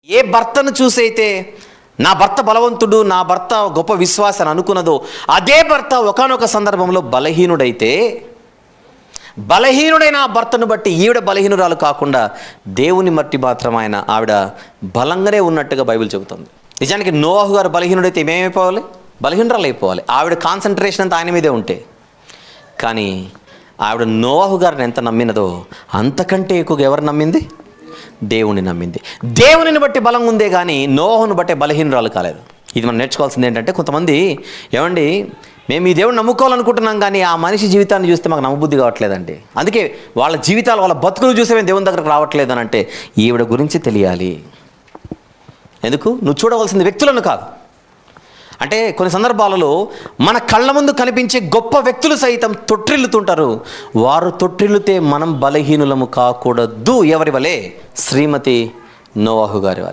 ఏ భర్తను చూసైతే నా భర్త బలవంతుడు, నా భర్త గొప్ప విశ్వాసాన్ని అనుకున్నదో అదే భర్త ఒకానొక సందర్భంలో బలహీనుడైన ఆ భర్తను బట్టి ఈవిడ బలహీనురాలు కాకుండా దేవుని మట్టి మాత్రం ఆవిడ బలంగానే ఉన్నట్టుగా బైబిల్ చెబుతుంది. నిజానికి నోవాహు గారు బలహీనుడైతే ఏమేమైపోవాలి? బలహీనురాలు అయిపోవాలి. ఆవిడ కాన్సన్ట్రేషన్ అంతా ఆయన మీదే ఉంటే. కానీ ఆవిడ నోవాహు గారిని ఎంత నమ్మినదో అంతకంటే ఎక్కువగా ఎవరు నమ్మింది? దేవుని నమ్మింది. దేవునిని బట్టి బలం ఉందే కానీ నోవాహును బట్టే బలహీనురాలు కాలేదు. ఇది మనం నేర్చుకోవాల్సింది ఏంటంటే, కొంతమంది ఏమండి మేము ఈ దేవుడిని నమ్ముకోవాలనుకుంటున్నాం కానీ ఆ మనిషి జీవితాన్ని చూస్తే మాకు నమ్మబుద్ధి కావట్లేదండి, అందుకే వాళ్ళ జీవితాలు వాళ్ళ బతుకులు చూసే మేము దేవుని దగ్గరకు రావట్లేదు అని అంటే ఈవిడ గురించి తెలియాలి. ఎందుకు? నువ్వు చూడవలసింది వ్యక్తులను కాదు. అంటే కొన్ని సందర్భాలలో మన కళ్ళ ముందు కనిపించే గొప్ప వ్యక్తులు సైతం తొట్టిల్లుతుంటారు. వారు తొట్టిల్లుతే మనం బలహీనులము కాకూడదు. ఎవరి వలె? శ్రీమతి నోవాహు గారి వలె.